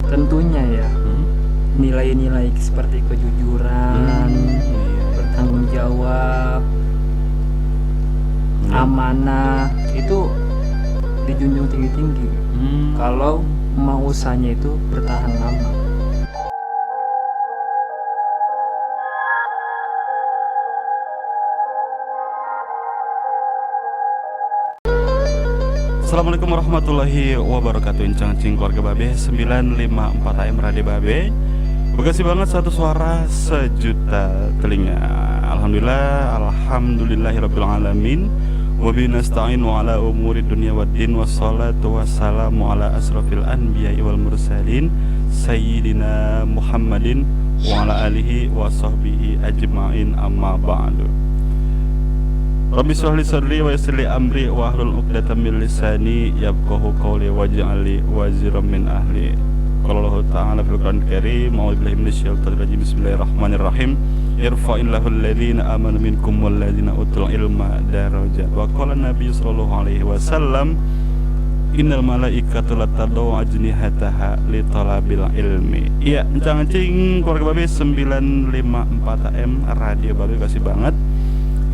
tentunya ya nilai-nilai seperti kejujuran, bertanggung jawab, amanah itu dijunjung tinggi-tinggi. Kalau mau usahanya itu bertahan lama. Assalamualaikum warahmatullahi wabarakatuh. Incang-cing keluarga Babe 954 AM Radio Babe. Bekasi banget satu suara sejuta telinga. Alhamdulillahirabbil alamin. Wa bi nasta'inu ala umuri dunya waddin wassalatu wassalamu ala asrofil anbiya'i wal mursalin sayyidina Muhammadin wa ala alihi wa sahbihi ajma'in amma ba'du. Rabbi shrah li sadri wa yassir li amri wa hlul 'uqdatam min lisani yafqahu qawli waj'al li waziran min ahli. Qala Allah ta'ala fil Qur'anil Karim, a'udzu billahi minasyaitonir rajim. Bismillahirrahmanirrahim. Yarfa'illahu alladhina amanu minkum walladzina utul ilma darajat. Wa qala Nabi sallallahu alaihi wasallam, innal malaikata la tad'u ajnihataha li talabil ilmi. Iya, encang-encing keluarga Babe 954 AM Radio Babe, kasih banget.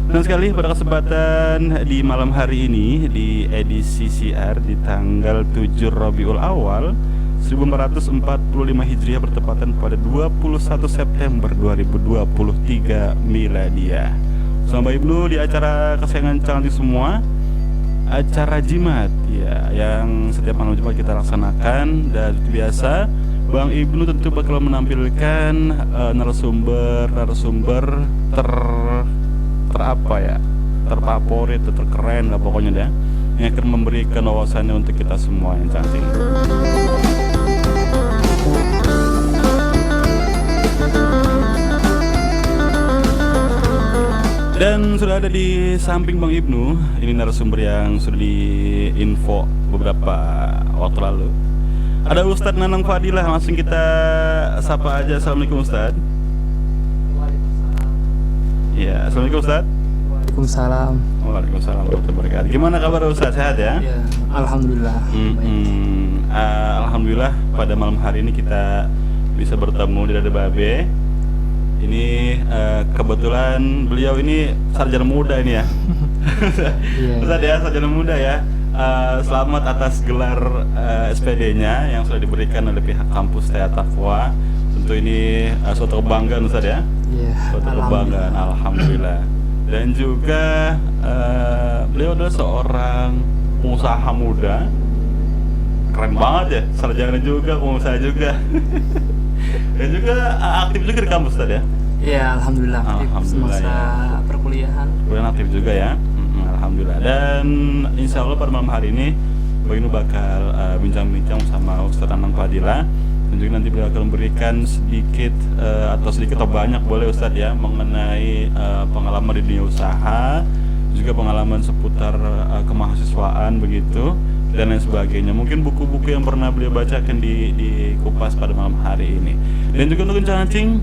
Dan sekali pada kesempatan di malam hari ini di edisi siar di tanggal 7 Rabiul Awal 1445 Hijriah bertepatan pada 21 September 2023 Miladiah. Sama Ibnu di acara kesayangan cantik semua, acara jimat ya, yang setiap malam Jumat kita laksanakan. Dan biasa Bang Ibnu tentu bakal menampilkan narasumber terfavorit, terkeren lah pokoknya deh, yang akan memberikan wawasannya untuk kita semua yang cantik. Dan sudah ada di samping Bang Ibnu, ini narasumber yang sudah diinfo beberapa waktu lalu. Ada Ustadz Nanang Fadilah, langsung kita sapa aja. Assalamualaikum Ustadz. Ya, assalamualaikum Ustadz. Waalaikumsalam. Waalaikumsalam warahmatullahi wabarakatuh. Gimana kabar Ustadz, sehat ya? Ya, alhamdulillah. Alhamdulillah pada malam hari ini kita bisa bertemu di Radio Babe. Ini kebetulan beliau ini sarjana muda ini ya. Ustadz ya, sarjana muda ya. Selamat atas gelar SPD-nya yang sudah diberikan oleh pihak kampus Tea Taqwa. Tentu ini suatu kebanggaan Ustadz ya. Suatu kebanggaan, alhamdulillah. Dan juga beliau adalah seorang pengusaha muda. Keren banget ya, sarjana juga, pengusaha juga. Dan juga aktif juga di kampus tadi ya. Iya, alhamdulillah aktif semasa perkuliahan. Kemudian aktif juga ya. Alhamdulillah. Dan insya Allah pada malam hari ini Bang Inu bakal bincang-bincang sama Ustadz Nanang Fadilah. Dan juga nanti beliau akan memberikan sedikit atau banyak boleh Ustadz ya, mengenai pengalaman di dunia usaha, juga pengalaman seputar kemahasiswaan begitu, dan lain sebagainya. Mungkin buku-buku yang pernah beliau baca akan dikupas pada malam hari ini. Dan juga untuk kencang-kencing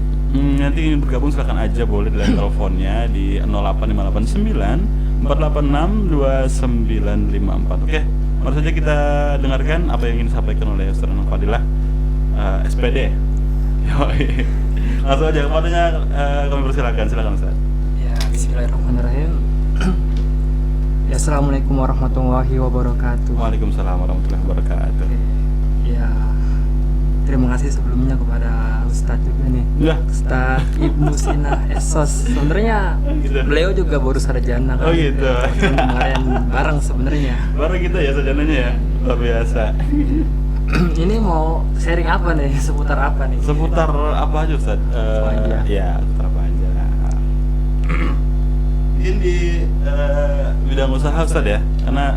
nanti ingin bergabung silakan aja boleh di line teleponnya di 08589 486 2954. Oke, mari saja kita dengarkan apa yang ingin disampaikan oleh Ustadz Nanang Fadilah, SPD. Langsung aja kepadanya, kami persilakan. Silakan Ustaz. Ya, bismillahirrahmanirrahim. Ya, assalamualaikum warahmatullahi wabarakatuh. Waalaikumsalam warahmatullahi wabarakatuh. Ya, terima kasih sebelumnya kepada Ustadz juga nih. Ya. Ustadz Ibnu Sinah Esos. Sebenarnya Gitu. beliau juga baru sarjana kan. Oh gitu. Kemarin bareng sebenarnya. Baru kita ya sarjananya ya. Luar biasa. Ini mau sharing apa nih? Seputar apa nih? Seputar apa aja Ustaz? Ya, seputar apa aja. Mungkin di bidang usaha Ustaz ya. Karena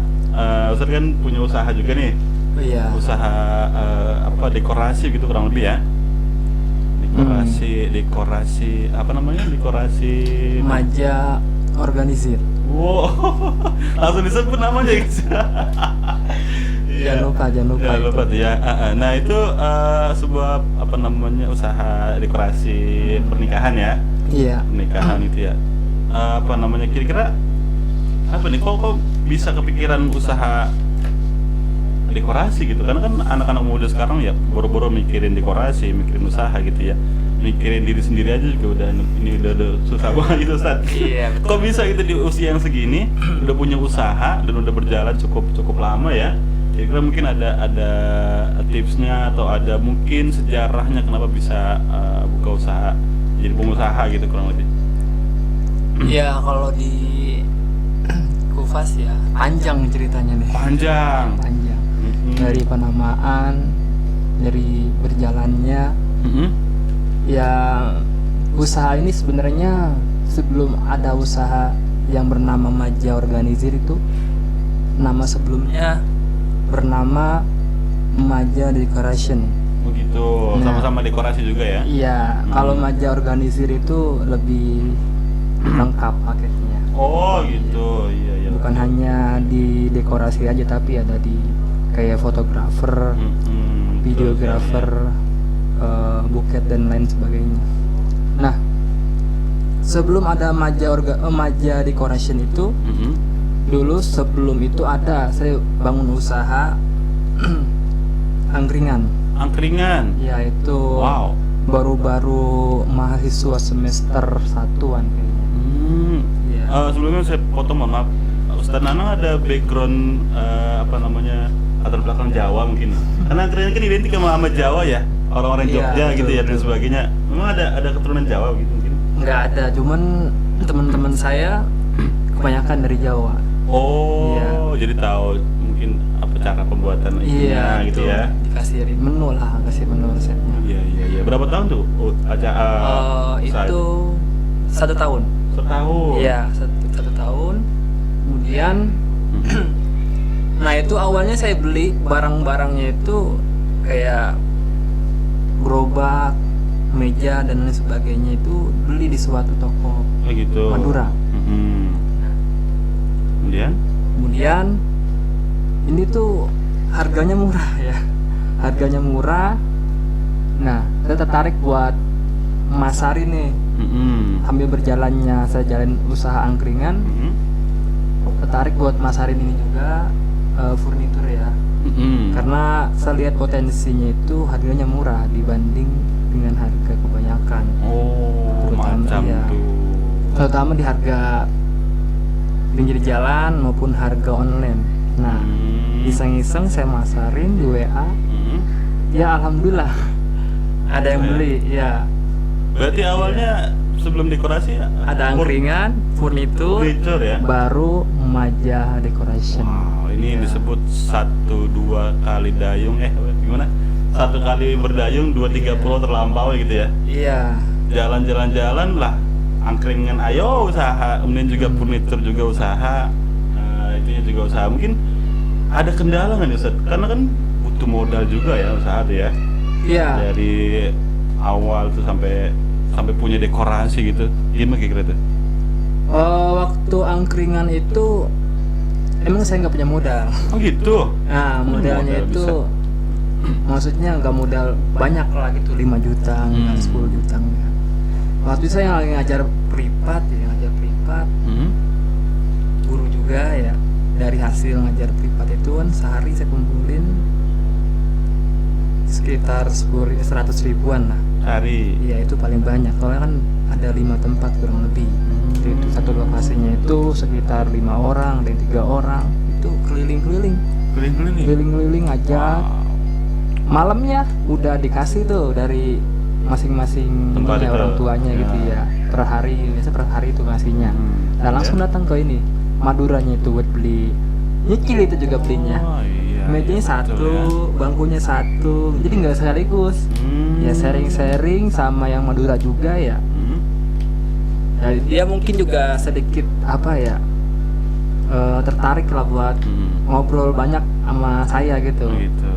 Ustaz kan punya usaha juga nih. Oh, iya. Usaha dekorasi gitu kurang lebih ya. Dekorasi apa namanya? Dekorasi Maja organisir. wow. Langsung disebut namanya guys. Jangan lupa tuh ya. Nah itu sebuah usaha dekorasi pernikahan ya. Iya. Pernikahan itu ya. Kira-kira apa nih? Kok bisa kepikiran usaha dekorasi gitu, karena kan anak-anak muda sekarang ya boro-boro mikirin dekorasi, mikirin usaha gitu ya, mikirin diri sendiri aja juga udah ini udah susah banget gitu Ustaz. Iya, betul. Kok bisa gitu di usia yang segini udah punya usaha dan udah berjalan cukup lama ya? Kira-kira mungkin ada tipsnya atau ada mungkin sejarahnya kenapa bisa buka usaha jadi pengusaha gitu kurang lebih? Ya kalau di kupas ya panjang ceritanya nih. Panjang. Dari penamaan, dari berjalannya. Ya usaha ini sebenarnya sebelum ada usaha yang bernama Maja Organizir itu, nama sebelumnya bernama Maja Decoration. Begitu, Nah, sama-sama dekorasi juga ya? Iya, kalau Maja Organizir itu lebih lengkap paketnya. Oh gitu, iya. Bukan hanya di dekorasi aja, tapi ada di kayak fotografer, videografer, buket dan lain sebagainya. Nah, sebelum ada Maja Decoration itu, dulu sebelum itu ada saya bangun usaha angkringan. Angkringan? Ya itu. Wow. Baru-baru mahasiswa semester 1-an kayaknya. Ya. Sebelumnya saya potong, mohon maaf. Ustaz Nanang ada background latar belakang Jawa mungkin. Karena angkringan kan identik sama Jawa ya, orang-orang Iya, Jogja betul, gitu ya dan betul. sebagainya. Memang ada keturunan Jawa gitu mungkin? Nggak ada, cuman teman-teman saya kebanyakan dari Jawa. Oh, Iya. jadi tahu mungkin apa cara pembuatan ininya gitu betul. ya? Dikasih menu lah, kasih menu resepnya. Iya. Berapa tahun tuh Itu 1 tahun. Setahun. Iya, satu tahun. Kemudian, nah itu awalnya saya beli barang-barangnya itu kayak gerobak, meja dan lain sebagainya itu beli di suatu toko Oh gitu. Madura. Kemudian ini tuh harganya murah ya, harganya murah. Nah, saya tertarik buat masarin nih. Sambil berjalannya saya jalan usaha angkringan, tertarik buat masarin ini juga furnitur ya. Karena saya lihat potensinya itu harganya murah dibanding dengan harga kebanyakan. Oh, Terutama, macam iya. tuh. Terutama di harga pinggir jalan maupun harga online. Nah, iseng-iseng saya masarin di WA. Ya alhamdulillah ada yang beli ya. Berarti awalnya sebelum dekorasi Ada angkringan, furnitur, ya? baru Maja Decoration. Wow, ini Ya. disebut 1-2 kali dayung gimana? 1 kali berdayung 2-3 pulau terlampau gitu ya? Iya. Jalan-jalan lah, angkringan ayo usaha, kemudian juga furnitur juga usaha, itunya juga usaha. Mungkin ada kendala nggak nih Ustaz? Karena kan butuh modal juga ya usaha tuh ya. Iya. Dari awal tuh sampai punya dekorasi gitu. Gimana kira-kira tuh? Waktu angkringan itu emang saya nggak punya modal. Oh gitu. Nah, modalnya Modal itu bisa. maksudnya nggak modal banyak lah gitu, 5 juta, nggak 10 juta enggak. Waktu itu saya lagi ngajar privat, guru juga ya. Dari hasil ngajar privat itu kan sehari saya kumpulin sekitar 100 ribuan lah. Sehari. Iya, itu paling banyak. Soalnya kan ada 5 tempat kurang lebih. Itu satu lokasinya itu sekitar 5 orang dan 3 orang. Itu keliling-keliling ngajar. Wow. Malamnya udah dikasih tuh dari masing-masing Tempat ininya, itu. orang tuanya Ya. gitu ya. Per hari, biasa per hari itu ngasihnya. Dan langsung Ya. datang ke ini Maduranya itu buat beli. Nyicil itu juga belinya. Oh, iya, Mejanya iya, satu, betul ya. bangkunya satu. Jadi nggak sekaligus. Ya sharing-sharing sama yang Madura juga ya. Ya, dia mungkin juga sedikit tertarik lah buat ngobrol banyak sama saya gitu. Gitu.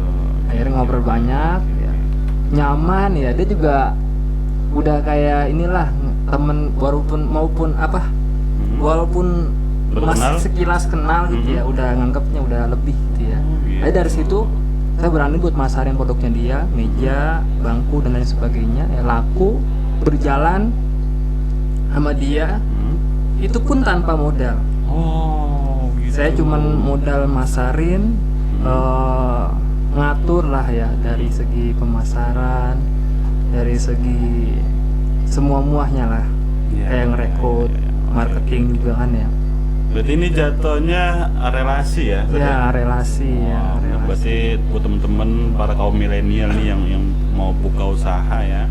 Akhirnya ngobrol banyak ya. Nyaman ya, dia juga udah kayak inilah temen walaupun Berkenal? masih sekilas kenal gitu ya, udah nganggapnya udah lebih gitu ya. Gitu. Jadi dari situ saya berani buat masarin produknya dia, meja, bangku dan lain sebagainya ya, laku, berjalan sama dia. Itu pun tanpa modal. Oh, gitu. Saya cuman modal masarin, ngatur lah ya dari segi pemasaran, dari segi semua muahnya lah, Iya, kayak ngerekrut, iya, iya. marketing juga kan ya. Berarti ini jatuhnya relasi ya? Ustaz Ya relasi ya, Oh, relasi. berarti buat teman-teman para kaum milenial nih yang mau buka usaha ya,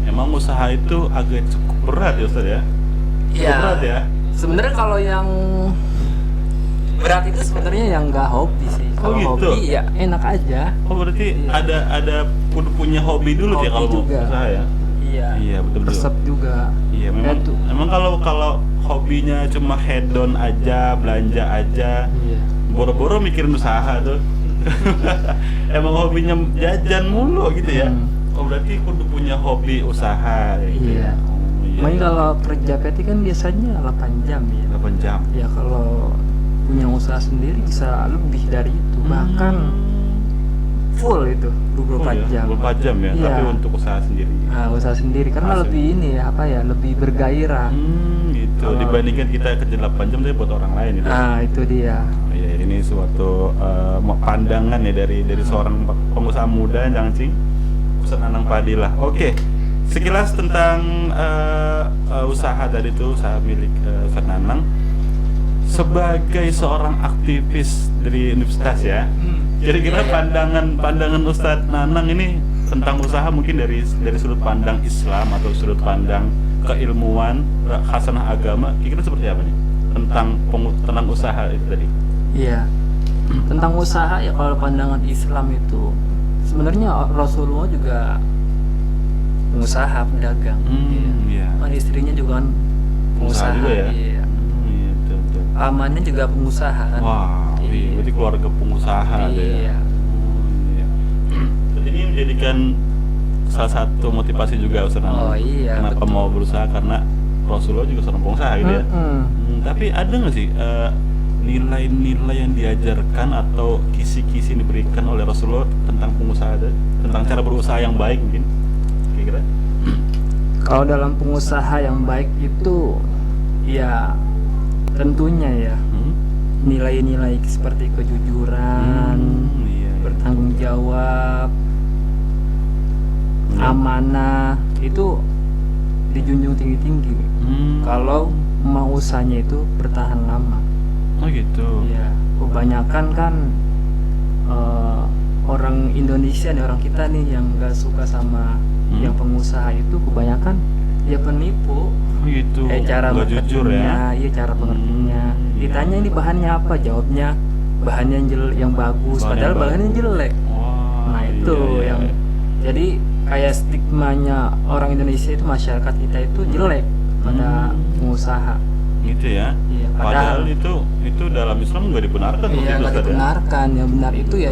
emang usaha itu agak cukup berat ya Ustaz ya? Cukup Iya. berat ya? Sebenarnya kalau yang berat itu sebenarnya yang nggak hobi sih. Oh, Kalau gitu? hobi ya enak aja. Oh berarti Iya. ada kudu punya hobi dulu ya Hobi kalau mau juga. usaha ya? Iya. Iya betul. Resep juga. Iya memang. Itu. Emang kalau hobinya cuma hedon aja, belanja aja, Iya. boro-boro mikirin usaha tuh. Emang hobinya jajan mulu gitu ya? Hmm. Oh berarti kudu punya hobi usaha gitu Iya. ya? Oh, iya. Makanya kalau kerja PT kan biasanya 8 jam ya. 8 jam. Ya kalau punya usaha sendiri bisa lebih dari itu, bahkan full itu 24 Oh, ya? jam. 24 jam ya, Iya. tapi untuk usaha sendiri. Nah, usaha sendiri karena Asik. lebih ini ya apa ya, lebih bergairah. Gitu. Kalau- Dibandingkan kita kerja 8 jam tapi buat orang lain itu. Nah, itu dia. Ya, ini suatu pandangan ya dari seorang pengusaha muda yang cing Ustaz Nanang Padilah. Oke, sekilas tentang usaha tadi itu, usaha milik Ustaz Nanang. Sebagai seorang aktivis dari universitas ya, kira-kira pandangan Ustaz Nanang ini tentang usaha mungkin dari sudut pandang Islam atau sudut pandang keilmuan, khasanah agama, kira-kira seperti apa nih tentang usaha itu tadi? Iya. Tentang usaha ya kalau pandangan Islam itu sebenarnya Rasulullah juga pengusaha, pedagang. Iya. Kan istrinya juga kan pengusaha. juga ya? Iya. Iya, betul. Pamannya juga pengusaha kan. Wah, iya. Berarti keluarga pengusaha tuh ya. Iya. Iya. Berarti ini menjadikan salah satu motivasi juga Ustaz Nanang. Oh iya, Kenapa betul. mau berusaha, karena Rasulullah juga seorang pengusaha gitu ya. Tapi ada nggak sih nilai-nilai yang diajarkan atau kisi-kisi yang diberikan oleh Rasulullah tentang pengusaha, tentang cara berusaha yang baik mungkin? Kira-kira? Kalau dalam pengusaha yang baik itu ya tentunya ya nilai-nilai seperti kejujuran, Iya. bertanggung jawab, amanah itu dijunjung tinggi-tinggi. Kalau mau usahanya itu bertahan lama. Oh gitu. Ya, kebanyakan kan orang Indonesia nih, orang kita nih yang nggak suka sama yang pengusaha itu kebanyakan ya penipu. Oh gitu. Cara Nggak jujur ya. iya cara pengertiannya. Ditanya ini bahannya apa, jawabnya bahannya yang bagus, Bahan padahal yang bahannya bagus. jelek. Wah, Nah itu iya. yang jadi kayak stigmanya orang Indonesia itu, masyarakat kita itu jelek pada pengusaha. Gitu ya. Iya, Padahal itu dalam Islam nggak dibenarkan Iya, begitu, nggak Ustaz, ya? dibenarkan. Yang benar itu ya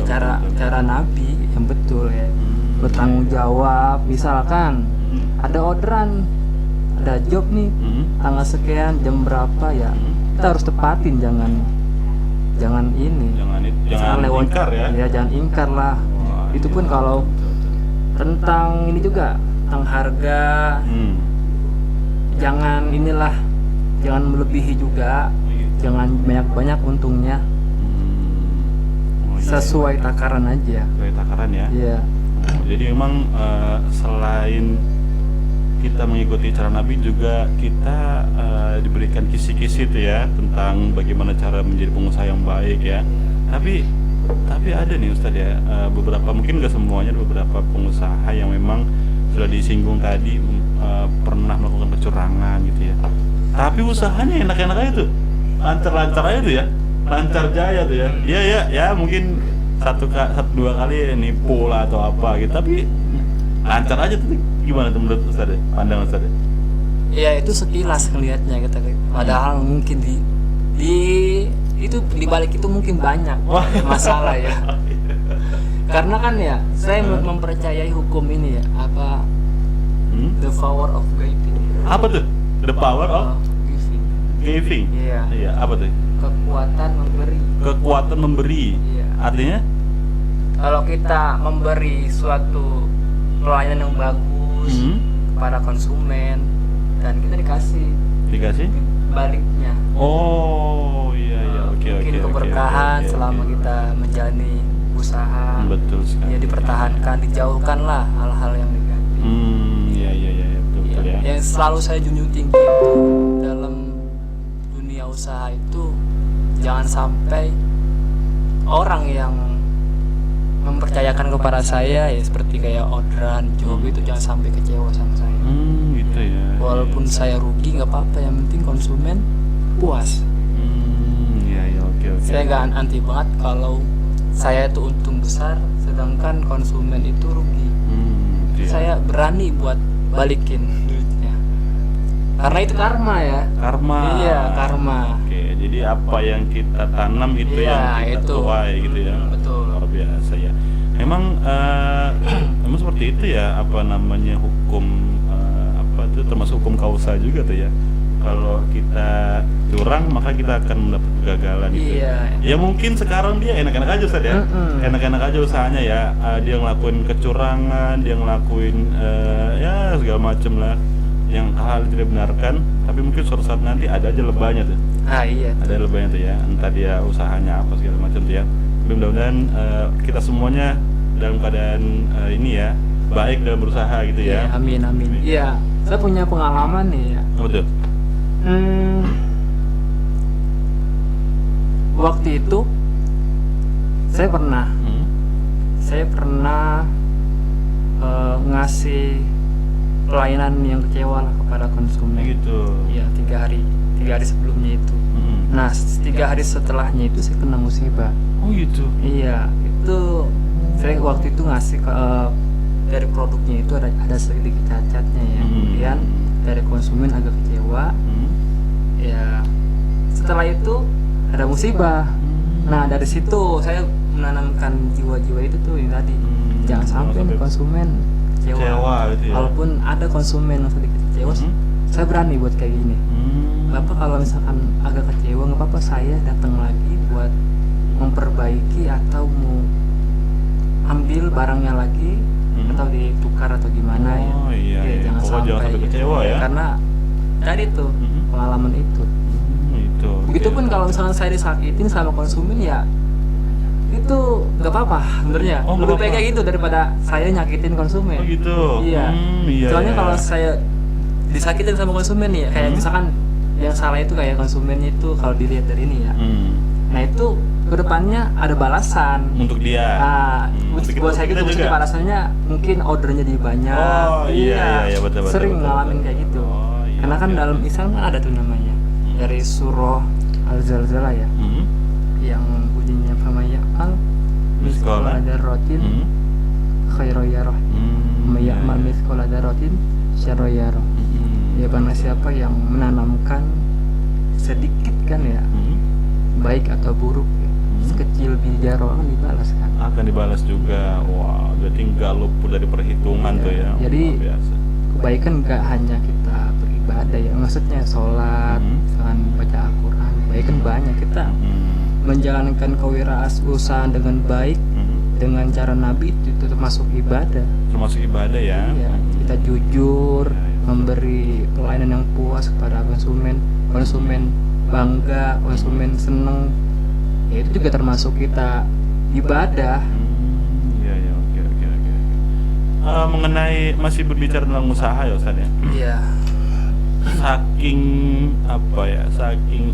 cara Nabi yang betul ya. Bertanggung jawab. Misalkan ada orderan, ada job nih, tanggal sekian, jam berapa ya, kita harus tepatin. Jangan ini. Jangan lewat ingkar ya. Ya jangan ingkar lah. Wah, Itu iya. pun kalau Betul. tentang ini juga, tentang harga, jangan inilah, jangan melebihi juga, jangan banyak-banyak untungnya. Oh, iya. Sesuai takaran aja. Sesuai takaran ya. Iya. Jadi memang selain kita mengikuti cara Nabi, juga kita diberikan kisi-kisi itu ya tentang bagaimana cara menjadi pengusaha yang baik ya. Tapi ada nih Ustadz ya, beberapa, mungkin nggak semuanya, beberapa pengusaha yang memang sudah disinggung tadi pernah melakukan kecurangan gitu ya. Tapi usahanya enak-enak aja tuh, lancar-lancar aja tuh ya, lancar jaya tuh ya. Iya ya mungkin satu dua kali nipu lah atau apa gitu, tapi lancar aja tuh. Gimana tuh menurut Ustadz, pandangan Ustadz? Ya itu sekilas ngelihatnya kita. Padahal mungkin di balik itu mungkin banyak masalah ya. Karena kan ya saya mempercayai hukum ini ya, apa the power of giving. Apa tuh? The power of giving. Iya. Iya, apa tuh? Kekuatan memberi. Kekuatan memberi. Iya. Artinya? Kalau kita memberi suatu pelayanan yang bagus kepada konsumen dan kita dikasih Dikasih? baliknya. Oh iya, oke. Mungkin keberkahan selama kita menjalani usaha. Betul sekali. Ya dipertahankan, dijauhkanlah hal-hal yang negatif. Iya, betul ya. Yang selalu saya junjung tinggi itu dalam dunia usaha itu jangan sampai orang yang mempercayakan kepada saya ya seperti kayak orderan job itu jangan sampai kecewa sama saya. Gitu ya. Walaupun saya rugi nggak apa-apa, yang penting konsumen puas. Iya, oke. Saya nggak anti banget kalau saya itu untung besar sedangkan konsumen itu rugi. Iya. Saya berani buat balikin duitnya karena itu karma ya. Iya, karma. Oke, jadi apa yang kita tanam itu Iya, yang kita itu. tuai gitu ya. Betul. Luar biasa ya. Emang seperti itu ya, apa namanya, hukum apa itu termasuk hukum kausa juga tuh ya. Kalau kita curang maka kita akan mendapat kegagalan gitu. Iya. Ya mungkin sekarang dia enak-enak aja Ustaz ya. Enak-enak aja usahanya ya. Dia ngelakuin kecurangan, dia ngelakuin ya segala macem lah yang hal tidak benarkan, tapi mungkin suatu saat nanti ada aja lebahnya tuh. Iya. Ada lebahnya tuh ya. Entah dia usahanya apa segala macam tuh ya. Tapi mudah-mudahan kita semuanya dalam keadaan ini ya, baik dalam berusaha gitu ya. Amin. Iya, saya punya pengalaman nih ya. Betul. Waktu itu saya pernah ngasih pelayanan yang kecewa lah kepada konsumen. Gitu. Iya, 3 hari sebelumnya itu. Nah, 3 hari setelahnya itu saya kena musibah. Oh gitu. Iya, itu saya waktu itu ngasih ke dari produknya itu ada sedikit cacatnya ya. Kemudian dari konsumen agak kecewa. Ya, setelah itu ada musibah. Nah, dari situ saya menanamkan jiwa-jiwa itu tuh yang tadi. Jangan sampai nih konsumen kecewa gitu ya. Walaupun ada konsumen yang sedikit kecewa, saya berani buat kayak gini. Bapak kalau misalkan agak kecewa nggak apa-apa, saya datang lagi buat memperbaiki atau mau ambil barangnya lagi atau ditukar atau gimana ya. Iya. Jangan sampai kecewa ya. Karena tadi tuh pengalaman itu. Itu. Begitupun kalau misalkan saya disakitin sama konsumen ya itu nggak apa-apa sebenarnya. Lebih baik kayak gitu daripada saya nyakitin konsumen. Oh gitu. Iya. Soalnya kalau saya disakitin sama konsumen ya, kayak misalkan yang salah itu kayak konsumennya itu kalau dilihat dari ini ya. Nah itu kedepannya ada balasan untuk dia. Nah, buat saya gitu maksudnya balasannya mungkin ordernya jadi banyak. Oh iya, betul. Sering ngalamin kayak gitu. Karena kan dalam Islam kan ada tuh namanya dari surah Al-Zalzalah ya. Yang bunyinya famaya'al misqala dzarratin khairan yarah. Maya'mal misqala dzarratin syarran yarah. Ya barang siapa yang menanamkan sedikit kan ya, baik atau buruk ya, sekecil biji jarro akan dibalas juga. Wah, berarti nggak luput dari perhitungan tuh ya. Jadi biasa. Kebaikan nggak hanya kita beribadah ya, maksudnya sholat, misalkan baca Al-Quran, kebaikan banyak. Kita menjalankan kewirausahaan dengan baik, dengan cara Nabi itu termasuk ibadah. Termasuk ibadah ya. Iya, kita jujur, memberi pelayanan yang puas kepada konsumen bangga, konsumen seneng, ya itu juga termasuk kita ibadah. Iya, oke. Mengenai masih berbicara tentang usaha ya Ustaz ya. Iya. Saking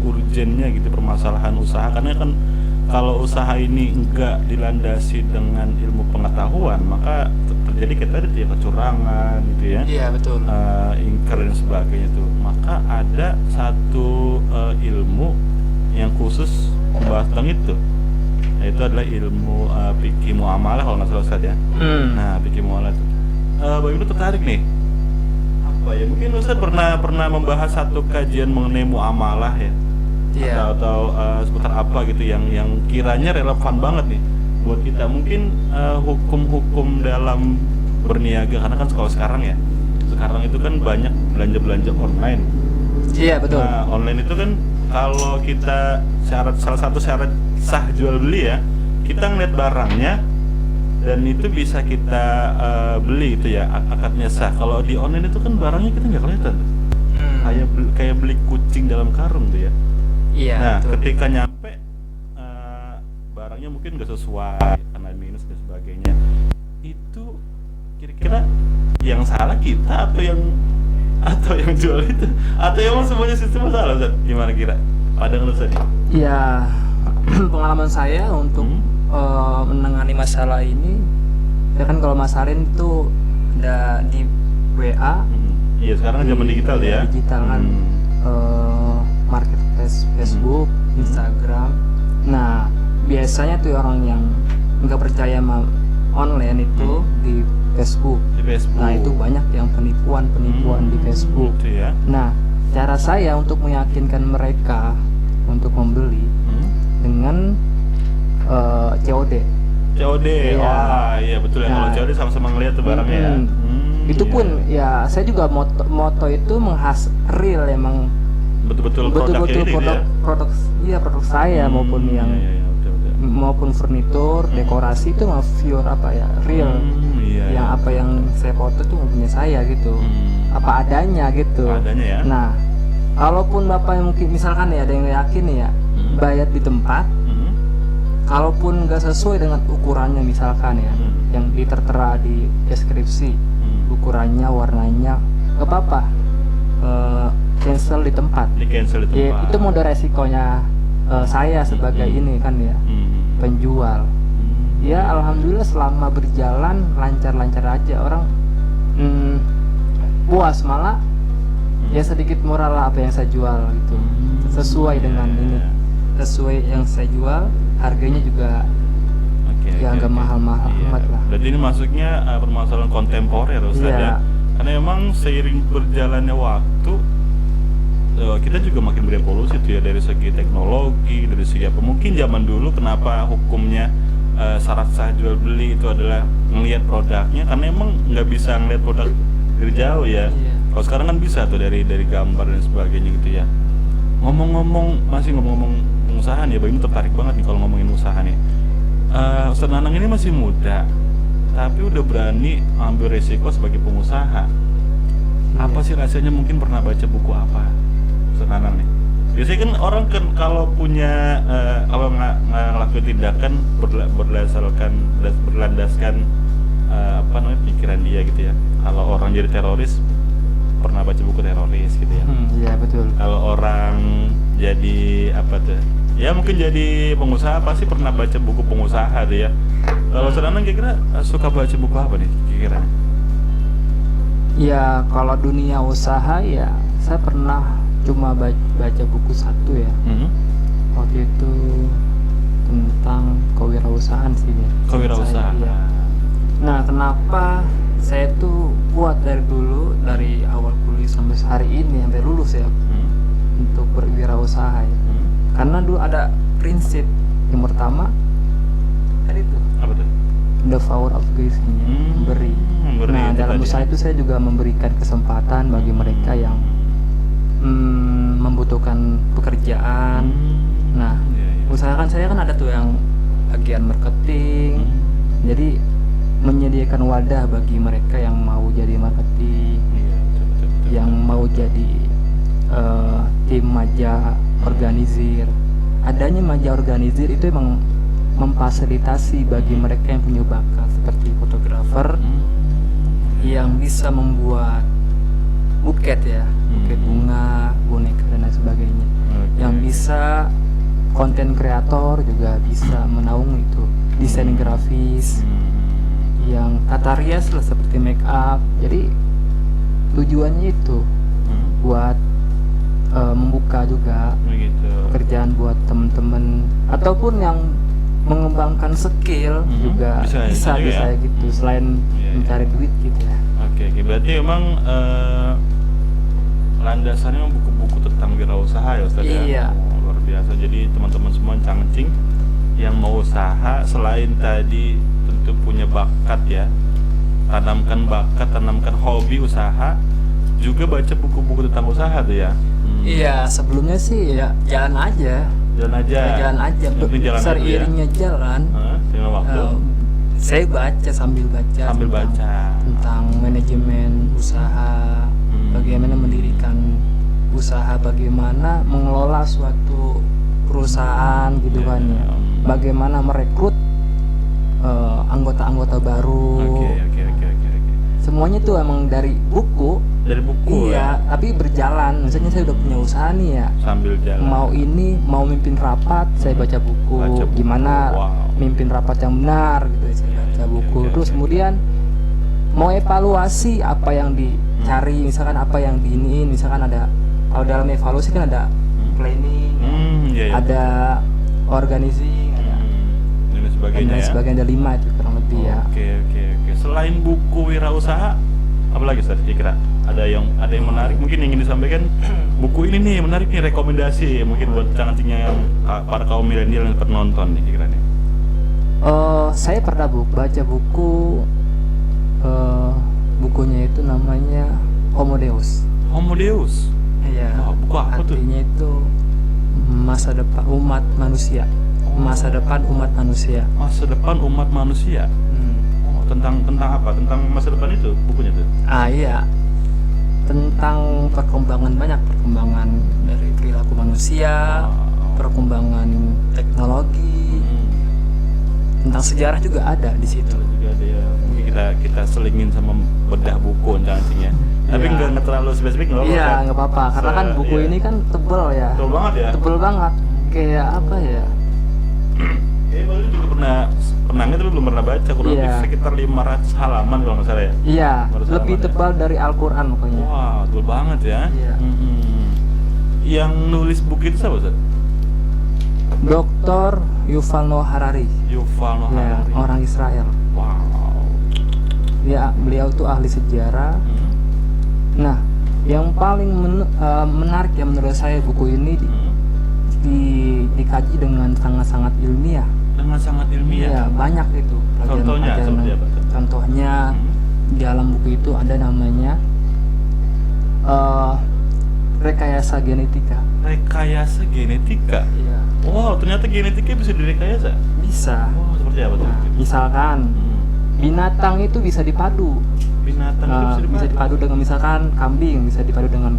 urgennya gitu permasalahan usaha, karena kan kalau usaha ini enggak dilandasi dengan ilmu pengetahuan maka terjadi kita ada kecurangan gitu ya. Iya betul. Ingkar dan sebagainya itu. Maka ada satu ilmu yang khusus membahas tentang itu, yaitu adalah ilmu fikih muamalah kalau nggak salah Ustaz ya. Nah, fikih muamalah itu. Bagi lu tertarik nih? Apa ya? Mungkin Ustaz pernah membahas satu kajian mengenai muamalah ya. Iya. Atau seputar apa gitu yang kiranya relevan banget nih buat kita. Mungkin hukum-hukum dalam berniaga, karena kan kalau sekarang itu kan banyak belanja online. Iya betul. Nah, online itu kan kalau kita salah satu syarat sah jual beli ya, kita ngeliat barangnya dan itu bisa kita beli itu ya, akadnya sah. Kalau di online itu kan barangnya kita nggak kelihatan, kayak beli kucing dalam karung tuh ya. Iya. Nah, betul. ketika nyampe mungkin nggak sesuai karena minus dan sebagainya. Itu kira-kira yang salah kita atau yang jual itu, atau emang semuanya sistem salah Ustaz? Gimana kira pandangan Ustaz nih? Ya, pengalaman saya untuk menangani masalah ini, ya kan kalau Mas Arin itu ada di WA. Iya, sekarang zaman digital ya. Digital kan, marketplace Facebook, Instagram. Nah, biasanya tuh orang yang nggak percaya sama online itu di Facebook. Nah, itu banyak yang penipuan di Facebook. Gitu ya. Nah, cara saya untuk meyakinkan mereka untuk membeli dengan COD. COD, Iya. wah iya betul ya, kalau Nah, COD sama-sama ngeliat tuh barangnya ya. Itu Iya. pun ya saya juga moto itu real emang betul-betul produknya betul-betul ini produk ya. produk saya maupun yang Iya, betul. maupun furnitur, dekorasi itu mah pure real. Iya. Yang apa yang saya foto tuh punya saya gitu. Apa adanya gitu. Apa adanya ya. Nah, kalaupun Bapak mungkin misalkan ya ada yang yakin ya bayar di tempat, kalaupun nggak sesuai dengan ukurannya misalkan ya, yang tertera di deskripsi, ukurannya, warnanya, nggak apa-apa, cancel di tempat. Di cancel di Ya, tempat. itu mode resikonya saya sebagai ini kan ya, penjual. Ya alhamdulillah selama berjalan lancar-lancar aja, orang puas, malah ya sedikit murah lah apa yang saya jual gitu, sesuai dengan ini, sesuai yang saya jual, harganya juga ya nggak mahal-mahal amat lah. Berarti ini masuknya permasalahan kontemporer Ustaz Iya. ya. Karena memang seiring berjalannya waktu kita juga makin berevolusi tuh ya, dari segi teknologi, dari segi apa. Mungkin zaman dulu kenapa hukumnya syarat sah jual beli itu adalah ngelihat produknya, karena emang nggak bisa ngelihat produk dari jauh ya. Iya. Kalau sekarang kan bisa tuh dari gambar dan sebagainya gitu ya. Masih ngomong-ngomong pengusaha nih, Bang, ini tertarik banget nih kalau ngomongin usaha nih. Ustaz Nanang ini masih muda, tapi udah berani ambil resiko sebagai pengusaha. Apa sih rasanya? Mungkin pernah baca buku apa, Ustaz Nanang nih? Biasanya kan orang kan kalau punya kalau ngelakuin tindakan berlandaskan pikiran dia gitu ya. Kalau orang jadi teroris, pernah baca buku teroris gitu ya. Iya betul. Kalau orang jadi apa tuh? Ya mungkin jadi pengusaha pasti pernah baca buku pengusaha tuh ya. Kalau Nanang kira-kira suka baca buku apa nih kira-kira? Ya kalau dunia usaha ya saya pernah cuma baca buku satu ya. Waktu itu tentang kewirausahaan sih ya. Kewirausahaan. Saya, iya. Nah, kenapa saya tuh kuat dari dulu, dari awal kuliah sampai hari ini, sampai lulus ya, untuk berwirausaha ya. Karena dulu ada prinsip yang pertama tadi tuh, Apa tuh? the power of giving, memberi. Nah, itu dalam tadi. usaha itu saya juga memberikan kesempatan bagi mereka yang membutuhkan pekerjaan. Nah, usahakan saya kan ada tuh yang bagian marketing. Jadi menyediakan wadah bagi mereka yang mau jadi marketing, Betul. yang mau jadi tim maja organizir. Adanya maja organizir itu emang memfasilitasi bagi mereka yang punya bakat seperti fotografer yang bisa membuat buket ya, buket bunga, boneka dan lain sebagainya. Yang bisa konten kreator juga bisa menaung itu, desain grafis, yang tata rias lah seperti make up. Jadi tujuannya itu buat membuka juga Begitu. pekerjaan buat temen-temen ataupun yang mengembangkan skill juga bisa ya? gitu, selain mencari duit gitu ya. Oke, berarti memang landasannya memang buku-buku tentang wirausaha ya Ustaz ya? Iya. Luar biasa. Jadi teman-teman semua cangcing yang mau usaha, selain tadi tentu punya bakat ya, tanamkan bakat, tanamkan hobi usaha, juga baca buku-buku tentang usaha tuh ya. Iya, sebelumnya sih ya jalan aja. Jalan aja. Jalan aja. Mungkin jalan aja ya. Seiringnya jalan. Dengan waktu. Saya baca sambil baca. Tentang manajemen usaha, bagaimana mendirikan usaha, bagaimana mengelola suatu perusahaan gitu kan ya. bagaimana merekrut anggota-anggota baru. Oke. Semuanya tuh emang dari buku. Dari buku Iya, tapi berjalan. Misalnya saya udah punya usaha nih ya. Sambil jalan. Mau mimpin rapat, saya baca buku. Gimana mimpin rapat yang benar gitu, saya baca buku. Terus kemudian mau evaluasi apa yang dicari, misalkan apa yang diiniin, misalkan ada, kalau dalam evaluasi kan ada planning, ada organizing, ada dan lain sebagainya, ada 5 itu kurang lebih ya. Oke. Selain buku wirausaha, apa lagi Ustaz kira-kira? Ada yang menarik mungkin yang ingin disampaikan? Buku ini nih menarik nih, rekomendasi mungkin buat cantiknya yang para kaum milenial yang penonton nih kira-kira nih. Saya pernah baca buku, bukunya itu namanya Homo Deus. Iya. Buku apa tuh? Artinya itu masa depan umat manusia. Masa depan umat manusia. Tentang apa? Tentang masa depan itu bukunya tuh? Iya. Tentang perkembangan dari perilaku manusia, perkembangan teknologi. Tentang sejarah juga ada di situ. Juga ada ya. Mungkin kita selingin sama bedah buku nantinya. Tapi nggak terlalu spesifik nggak apa-apa. Iya, nggak apa-apa. Karena kan buku ini kan tebel ya. Tebel banget ya. Tebel banget. Kayak apa ya? Baru juga pernah tapi belum pernah baca, kurang lebih sekitar 500 halaman kalau nggak salah ya. Iya, lebih tebal dari Al-Quran pokoknya. Wah, tebal banget ya. Iya. Yang nulis buku itu siapa Ustaz? Dr. Yuval Noah Harari. Ya, orang Israel. Wow. Ya, beliau tuh ahli sejarah. Nah, yang paling menarik ya menurut saya buku ini dikaji dengan sangat-sangat ilmiah. Iya, banyak itu. Contohnya seperti apa? Contohnya di dalam buku itu ada namanya rekayasa genetika. Iya. Wow, ternyata genetika bisa direkayasa. Bisa. Wow, seperti apa tuh? Nah, misalkan binatang itu bisa dipadu. Bisa dipadu dengan misalkan kambing, bisa dipadu dengan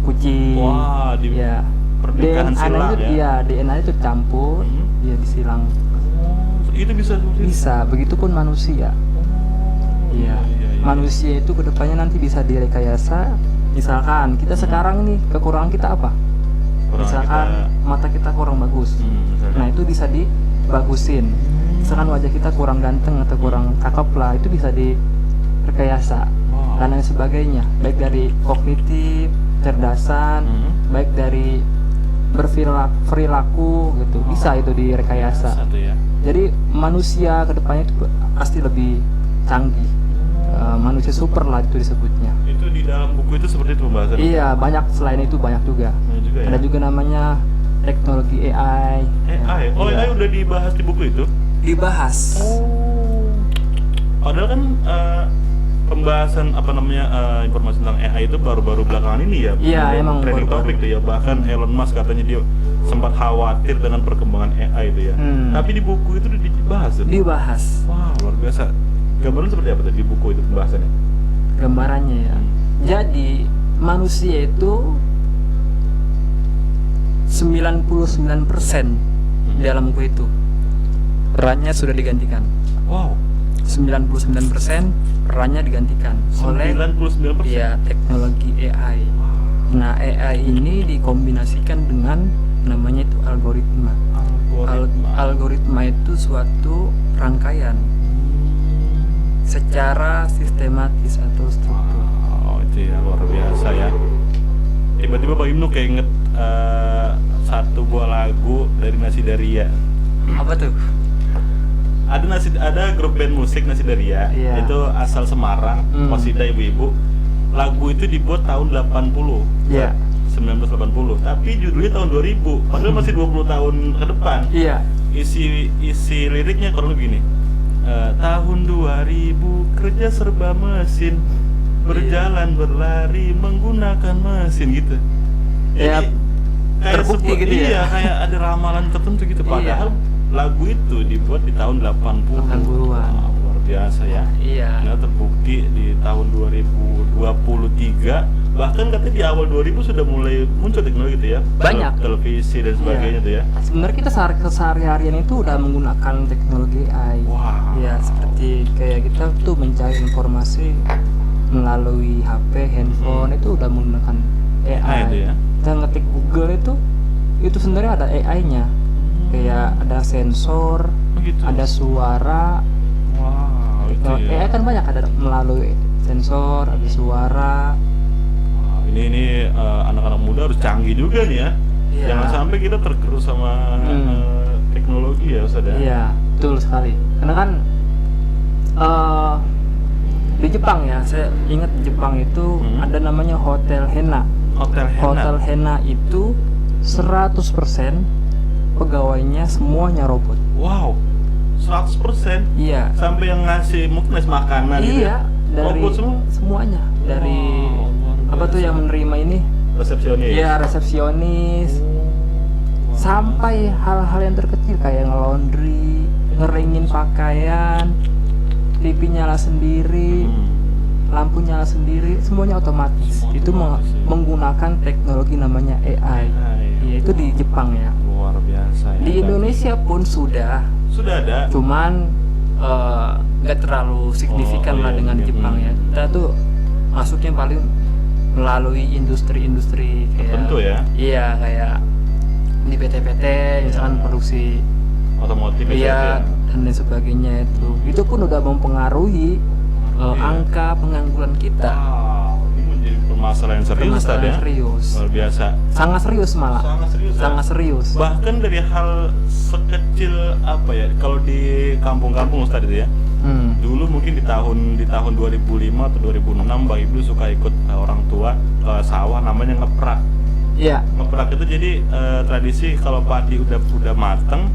kucing. Wah, pernikahan silang ya. DNA itu campur, dia disilang. Itu bisa. Begitupun manusia. Iya. Manusia itu kedepannya nanti bisa direkayasa. Misalkan kita sekarang nih kekurangan kita apa? Misalkan mata kita kurang bagus. Nah, itu bisa dibagusin. Misalkan wajah kita kurang ganteng atau kurang cakep lah, itu bisa direkayasa. Dan lain sebagainya. Baik dari kognitif, cerdasan, baik dari berperilaku gitu, bisa itu direkayasa. Jadi manusia kedepannya itu pasti lebih canggih, manusia super lah itu disebutnya. Itu di dalam buku itu seperti itu pembahasan? Iya, banyak, selain itu banyak juga. Ada juga namanya teknologi AI. AI? AI udah dibahas di buku itu? Dibahas. Padahal kan pembahasan informasi tentang AI itu baru-baru belakangan ini ya. Iya, emang trending topik tuh ya. Bahkan Elon Musk katanya dia sempat khawatir dengan perkembangan AI itu ya. Tapi di buku itu dibahas tuh. Dibahas. Wah, luar biasa. Gambaran seperti apa tuh di buku itu pembahasannya? Gambarannya ya. Jadi manusia itu 99% dalam buku itu perannya sudah digantikan. Wow. 99% perannya digantikan oleh 99%? ya teknologi AI. Nah, AI ini dikombinasikan dengan namanya itu algoritma. Algoritma itu suatu rangkaian secara sistematis atau struktur. Wow, itu ya luar biasa ya. Tiba-tiba Bang Ibnu kayak inget satu buah lagu dari Nasidaria. Apa tuh? Ada grup band musik Nasidaria, itu asal Semarang, Qasidah ibu-ibu. Lagu itu dibuat tahun 80. Iya. 1980, tapi judulnya tahun 2000. Padahal masih 20 tahun ke depan. Iya. Isi liriknya kurang lebih gini. Tahun 2000 kerja serba mesin, berjalan berlari menggunakan mesin gitu. Ya, kayak terbukti gitu ya. Iya, kayak ada ramalan tertentu gitu. Padahal lagu itu dibuat di tahun 80-an. Wow, luar biasa ya. Iya. Nah, terbukti di tahun 2023 Bahkan katanya di awal 2000 sudah mulai muncul teknologi itu ya. Banyak. Televisi dan sebagainya tuh ya. Sebenarnya kita keseharian itu udah menggunakan teknologi AI. Wow. Ya, seperti kayak kita tuh mencari informasi melalui HP, handphone itu udah menggunakan AI. itu ya. Kita ngetik Google itu sebenarnya ada AI-nya. Kayak ada sensor, Oh, gitu. ada suara. Wow, itu ya. AI kan banyak, ada melalui sensor, ada suara. Wow, ini anak-anak muda harus canggih juga nih ya. Iya. Jangan sampai kita tergerus sama teknologi ya, Ustaz ya. Iya, betul sekali. Karena kan di Jepang ya, saya ingat di Jepang itu ada namanya Hotel Hena. Hotel Hena. Hotel Hena itu 100% pegawainya semuanya robot. Wow, 100%. Iya. Sampai yang ngasih mungkin makanan gitu. Iya, dari robot semua. semuanya. Dari Wow, luar apa tuh biasa. yang menerima ini? Resepsionis. Iya, resepsionis. Wow. Sampai hal-hal yang terkecil kayak nge-laundry, ngeringin pakaian, TV nyala sendiri, lampu nyala sendiri, semuanya otomatis. Semua Itu otomatis, ya. menggunakan teknologi namanya AI. Iya, itu di Jepang ya. Luar biasa ya. Di Indonesia pun sudah, ada. cuman nggak terlalu signifikan Oh, lah iya, dengan iya. Jepang ya. Kita tuh masuknya paling melalui industri-industri kayak Tertentu ya. Iya, kayak di PT-PT misalkan produksi Otomotif ya. iya dan lain sebagainya itu pun udah mempengaruhi Iya. angka pengangguran kita. Wow, ini menjadi permasalahan serius Permasalahan tadi ya. serius. Luar biasa. Sangat serius malah. Sangat serius. ya? Sangat serius. Bahkan dari hal sekecil apa ya, kalau di kampung-kampung Ustaz itu ya. Dulu mungkin di tahun 2005 atau 2006 Bang Ibnu suka ikut orang tua ke sawah namanya ngeprak. Iya. Ngeprak itu jadi tradisi kalau padi udah mateng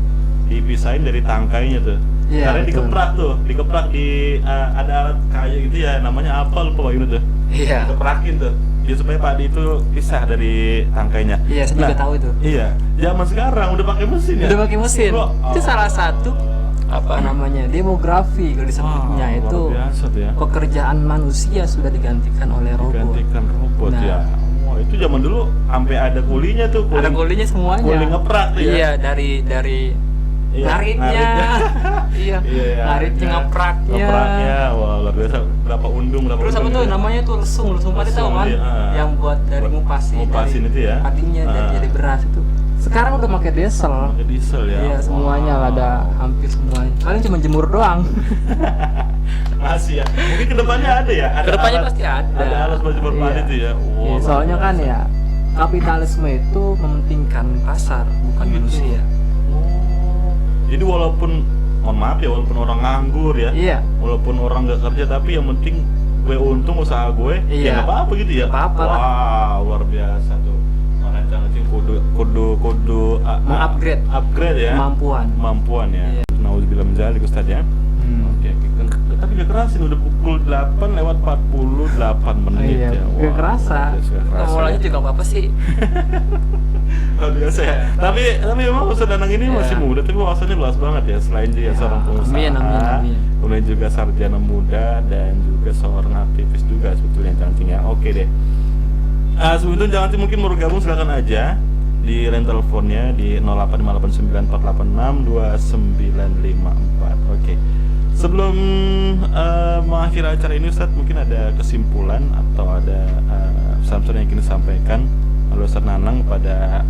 dipisahin dari tangkainya tuh. Iya, Karena betul. dikeprak di ada alat kayu gitu ya, namanya apa lupa Bang Ibnu tuh. Iya. Dikeprakin tuh. Jadi supaya padi itu pisah dari tangkainya. Iya, saya juga tahu itu. Iya, zaman sekarang udah pakai mesin ya. Udah pakai mesin. Wah, Itu salah satu apa namanya? Demografi kalau disebutnya wah, itu. luar biasa tuh ya. Pekerjaan manusia sudah digantikan oleh robot. Digantikan robot Nah. ya. Wah, itu zaman dulu sampai ada kulinya tuh, Ada kulinya semuanya. kuli ngeprak tuh ya. Iya, dari Iya, ngaritnya. Iya. Ngaritnya, ngepraknya. Wah, luar biasa. Berapa undung, berapa Terus apa undung tuh ya. namanya tuh lesung padi tahu kan? Lesung, iya. Yang buat dari ngupasin Ngupasin itu ya. padinya jadi beras itu. Sekarang udah pakai diesel. Pakai diesel ya. Iya, semuanya lah, ada hampir semuanya. Paling cuma jemur doang. Masih ya. Mungkin kedepannya ada ya. Ada Kedepannya alat- pasti ada. Ada alat baju padi Iya. tuh ya. Wah, Iya, soalnya kan ya kapitalisme itu mementingkan pasar bukan Gitu. manusia. Jadi walaupun mohon maaf ya, walaupun orang nganggur ya, Iya. walaupun orang nggak kerja, tapi yang penting gue untung usaha gue, ya Iya. nggak apa-apa gitu ya. Nggak apa-apa lah. Wah, luar biasa tuh. Makanya cang-cing kudu upgrade ya. Kemampuan ya. Iya. Nauzubillah min dzalik Ustaz ya. Oke, tapi gak keras ini udah pukul 8:48 menit Iya, ya. gak Wah, kerasa. gak kerasa Awalnya ya. juga apa sih? Luar biasa ya. Tapi memang Ustaz Danang ini Iya. masih muda, tapi wawasannya luas banget ya. Selain dia Ya, seorang pengusaha, amin. kemudian juga sarjana muda dan juga seorang aktivis juga sebetulnya Cangcing ya. Oke deh. Sebelum itu Cangcing mungkin mau gabung silakan aja di line teleponnya di 085948629954. Oke. Sebelum mengakhiri acara ini Ustaz, mungkin ada kesimpulan atau ada pesan-pesan yang ingin disampaikan oleh Ustaz Nanang pada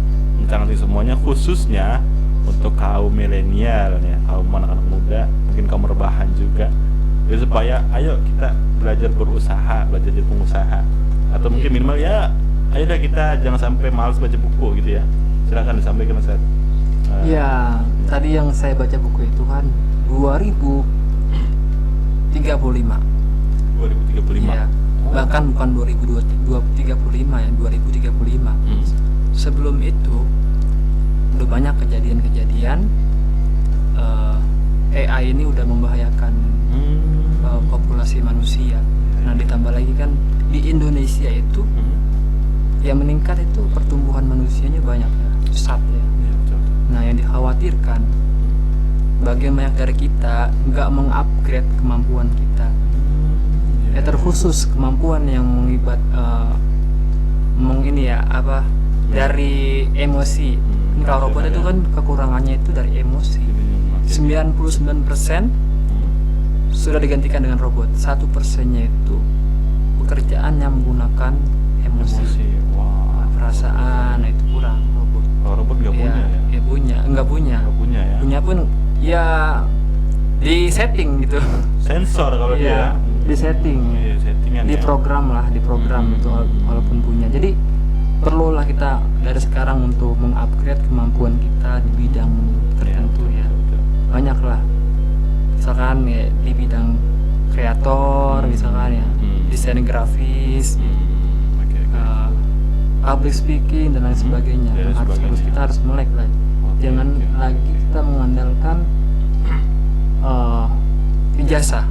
Cangcing semuanya, khususnya untuk kaum milenial ya, kaum anak-anak muda, mungkin kaum rebahan juga. Jadi supaya ayo kita belajar berusaha, belajar jadi pengusaha, atau mungkin minimal ya ayo dah kita jangan sampai malas baca buku gitu ya. Silakan disampaikan Ustaz. Ya, tadi yang saya baca buku itu kan 2035. 2035. Iya. Bahkan bukan 2035 ya, 2035. Sebelum itu udah banyak kejadian-kejadian AI ini udah membahayakan populasi manusia. Nah, ditambah lagi kan di Indonesia itu yang meningkat itu pertumbuhan manusianya banyak ya, pesat ya. Iya, betul. Nah, yang dikhawatirkan bagian banyak dari kita nggak mengupgrade kemampuan kita. Ya terkhusus kemampuan yang mengibat ini ya apa dari emosi. Kalau robot itu kan kekurangannya itu dari emosi. 99% sudah digantikan dengan robot. 1%-nya itu pekerjaan yang menggunakan emosi. Wah. Perasaan itu kurang robot. Kalau robot nggak punya ya? Ya punya, enggak punya. Nggak punya ya? Punya pun ya di setting gitu. Sensor kalau dia. Di setting. Iya, settingan Di ya. program lah, di program itu walaupun punya. Jadi perlulah kita dari sekarang untuk mengupgrade kemampuan kita di bidang tertentu ya. Banyak lah. Misalkan ya, di bidang kreator misalkan ya, desain grafis, Oke. public speaking dan lain sebagainya. Dan lain sebagainya. Kita harus melek lah. Jangan lagi kita mengandalkan ijazah.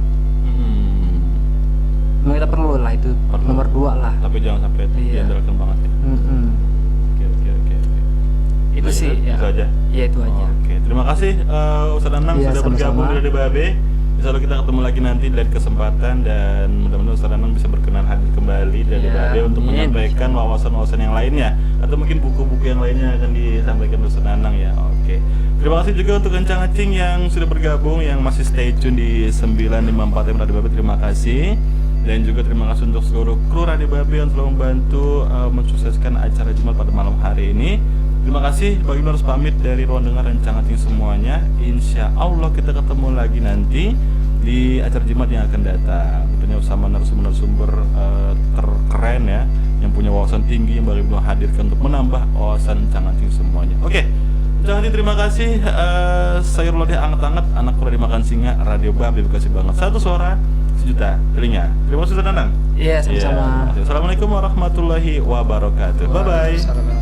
Memang kita perlu lah itu Perlu. nomor 2 lah. Tapi jangan sampai diandalkan banget ya. Oke. Itu sih ya. Itu aja. Iya itu aja. Oke, terima kasih Ustadz Anang Iya, sudah sama-sama. bergabung dari Babe. Insya Allah kita ketemu lagi nanti dari kesempatan dan mudah-mudahan Ustadz Anang bisa berkenan hadir kembali dari Ya, Babe untuk amin. menyampaikan wawasan-wawasan yang lainnya atau mungkin buku-buku yang lainnya yang akan disampaikan Ustadz Anang ya. Oke. Terima kasih juga untuk Kencang Acing yang sudah bergabung, yang masih stay tune di 954 M Radio Babe. Terima kasih. Dan juga terima kasih untuk seluruh kru Radio Babe yang telah membantu mensukseskan acara Jumat pada malam hari ini. Terima kasih, bagi harus pamit dari ruang dengar Kencang Acing semuanya. Insya Allah kita ketemu lagi nanti di acara Jumat yang akan datang. Tentunya bersama narasumber terkeren ya, yang punya wawasan tinggi yang baru hadirkan untuk menambah wawasan Kencang Acing semuanya. Oke, Kencang Acing terima kasih. Saya Ruladi anget-anget, anak kuda dimakan singa, Radio Babe kasih banget. Satu suara, sejuta telinga. Terima kasih Ustadz Anang. Iya sama-sama. Assalamualaikum warahmatullahi wabarakatuh. Bye bye.